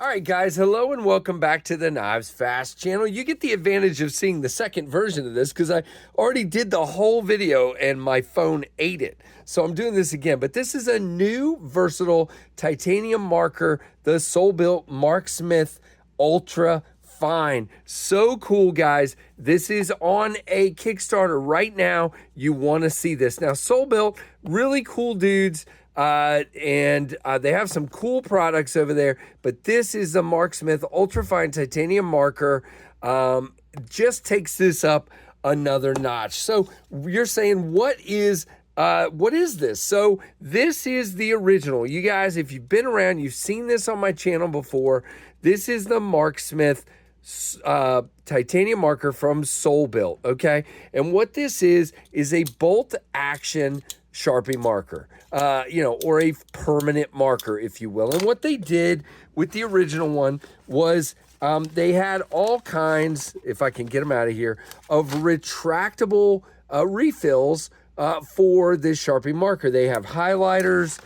All right, guys, hello and welcome back to the Knives Fast channel. You get the advantage of seeing the second version of this because I already did the whole video and my phone ate it. So I'm doing this again, but this is a new versatile titanium marker, the Soul-Built Marksmith Ultrafine. So cool, guys. This is on a Kickstarter right now. You want to see this. Now, Soul-Built, really cool dudes. They have some cool products over there, but this is the Marksmith Ultrafine Titanium Marker. Just takes this up another notch. So you're saying, what is this? So this is the original. You guys, if you've been around, you've seen this on my channel before. This is the Marksmith titanium marker from Soul-Built, okay? And what this is a bolt action Sharpie marker, or a permanent marker, if you will. And what they did with the original one was they had all kinds, if I can get them out of here, of retractable refills for this Sharpie marker. They have highlighters,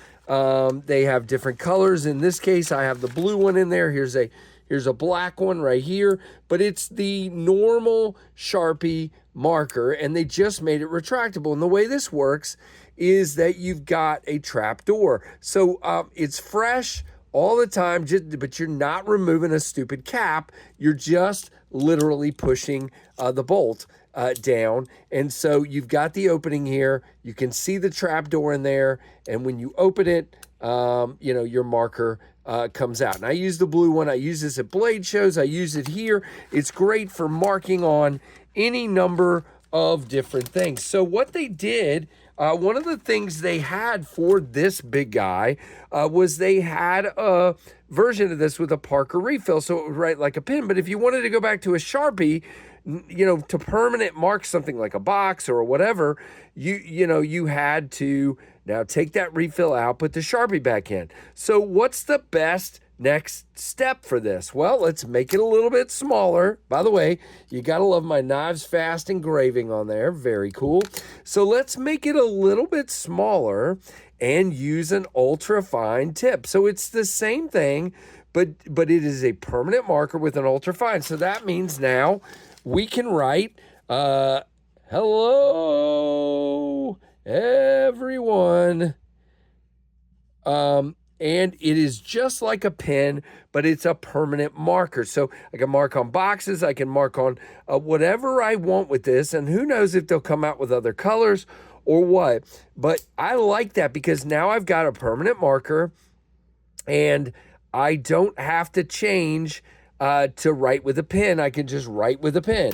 they have different colors. In this case, I have the blue one in there. Here's a black one right here, but it's the normal Sharpie marker, and they just made it retractable. And the way this works is that you've got a trap door. So it's fresh all the time, but you're not removing a stupid cap. You're just literally pushing the bolt down. And so you've got the opening here. You can see the trap door in there. And when you open it, your marker comes out. And I use the blue one. I use this at blade shows. I use it here. It's great for marking on any number of different things. So what they did, one of the things they had for this big guy was they had a version of this with a Parker refill, so it would write like a pen. But if you wanted to go back to a Sharpie, to permanent mark something like a box or whatever, you had to now take that refill out, put the Sharpie back in. So what's the best next step for this? Well, let's make it a little bit smaller. By the way, you gotta love my Knives Fast engraving on there. Very cool. So let's make it a little bit smaller and use an ultra fine tip. So it's the same thing, but it is a permanent marker with an ultra fine. So that means now we can write, hello, everyone. And it is just like a pen, but it's a permanent marker. So I can mark on boxes. I can mark on whatever I want with this. And who knows if they'll come out with other colors or what. But I like that because now I've got a permanent marker and I don't have to change to write with a pen. I can just write with a pen.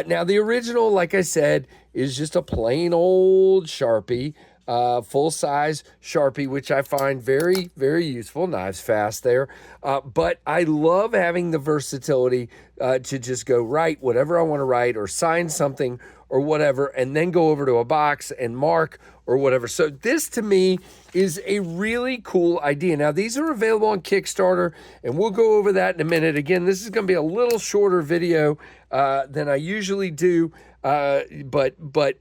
Now, the original, like I said, is just a plain old Sharpie. Full-size Sharpie, which I find very, very useful. Knives Fast there. But I love having the versatility to just go write whatever I want to write or sign something or whatever, and then go over to a box and mark or whatever. So this, to me, is a really cool idea. Now, these are available on Kickstarter, and we'll go over that in a minute. Again, this is going to be a little shorter video than I usually do, but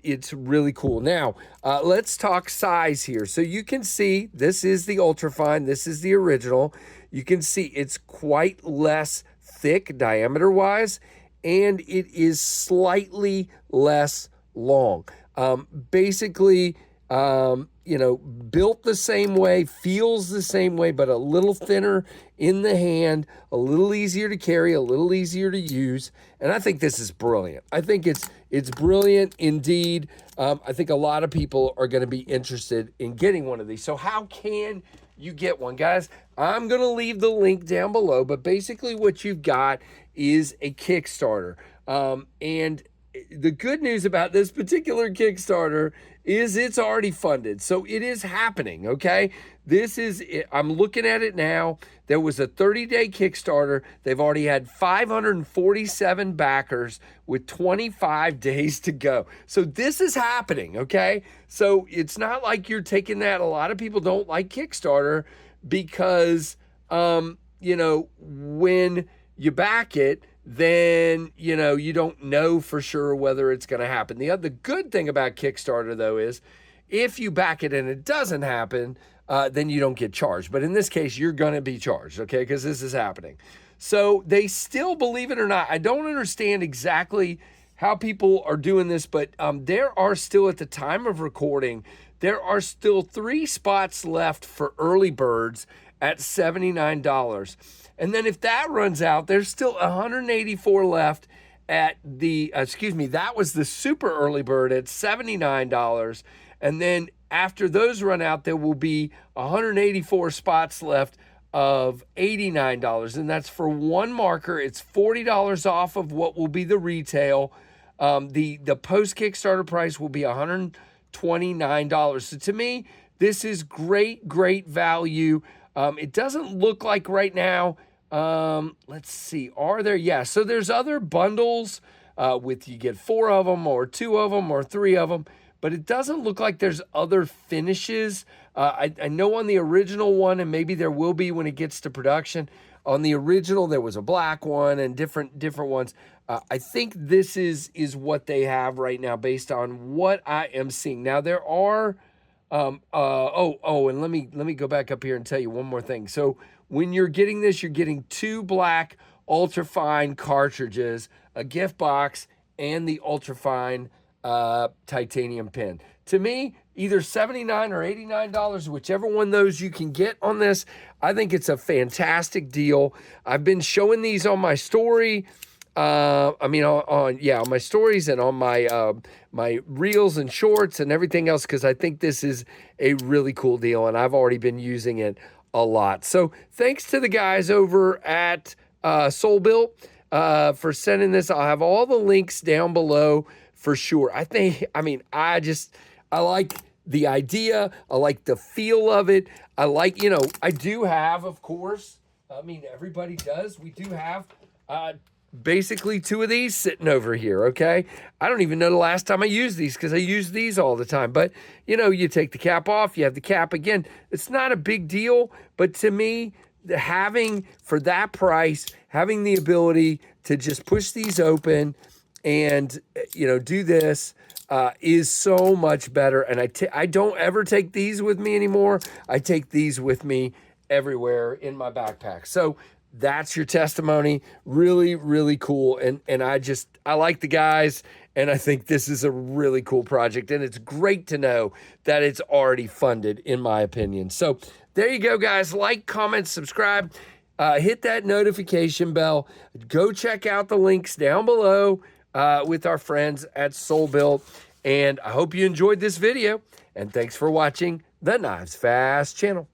it's really cool. Now, let's talk size here. So you can see this is the Ultrafine. This is the original. You can see it's quite less thick diameter-wise, and it is slightly less long. Basically, built the same way, feels the same way, but a little thinner in the hand, a little easier to carry, a little easier to use. And I think this is brilliant. I think it's brilliant indeed. I think a lot of people are going to be interested in getting one of these. So how can you get one, guys? I'm going to leave the link down below, but basically what you've got is a Kickstarter. And the good news about this particular Kickstarter is it's already funded. So it is happening, okay? I'm looking at it now. There was a 30-day Kickstarter. They've already had 547 backers with 25 days to go. So this is happening, okay? So it's not like you're taking that. A lot of people don't like Kickstarter because, when you back it, then, you don't know for sure whether it's going to happen. The good thing about Kickstarter, though, is if you back it and it doesn't happen, then you don't get charged. But in this case, you're going to be charged, okay, because this is happening. So they still, believe it or not, I don't understand exactly how people are doing this, but there are still, at the time of recording, there are still 3 spots left for early birds at $79. And then if that runs out, there's still 184 left at the, that was the super early bird at $79. And then after those run out, there will be 184 spots left of $89. And that's for one marker. It's $40 off of what will be the retail. The post Kickstarter price will be $129. So to me, this is great value. It doesn't look like right now. Let's see, are there? Yeah, so there's other bundles with, you get 4 of them or 2 of them or 3 of them, but it doesn't look like there's other finishes. I know on the original one, and maybe there will be when it gets to production, on the original there was a black one and different ones. I think this is what they have right now based on what I am seeing. Now there are, and let me go back up here and tell you one more thing. So when you're getting this, you're getting 2 black Ultrafine cartridges, a gift box, and the Ultrafine titanium pin. To me, either $79 or $89, whichever one of those you can get on this, I think it's a fantastic deal. I've been showing these on my story. On my stories and on my my reels and shorts and everything else, because I think this is a really cool deal, and I've already been using it a lot. So thanks to the guys over at Soul Built for sending this. I'll have all the links down below for sure. I like the idea. I like the feel of it. I like, I do have, of course, everybody does. We do have basically 2 of these sitting over here, okay? I don't even know the last time I used these, because I use these all the time. But, you take the cap off, you have the cap again. It's not a big deal, but to me, for that price, having the ability to just push these open and, do this is so much better. And I don't ever take these with me anymore. I take these with me everywhere in my backpack. So that's your testimony. Really cool. And I like the guys, and I think this is a really cool project, and it's great to know that it's already funded, in my opinion. So there you go, guys. Like, comment, subscribe, hit that notification bell. Go check out the links down below with our friends at Soul Built. And I hope you enjoyed this video, and thanks for watching the Knives Fast channel.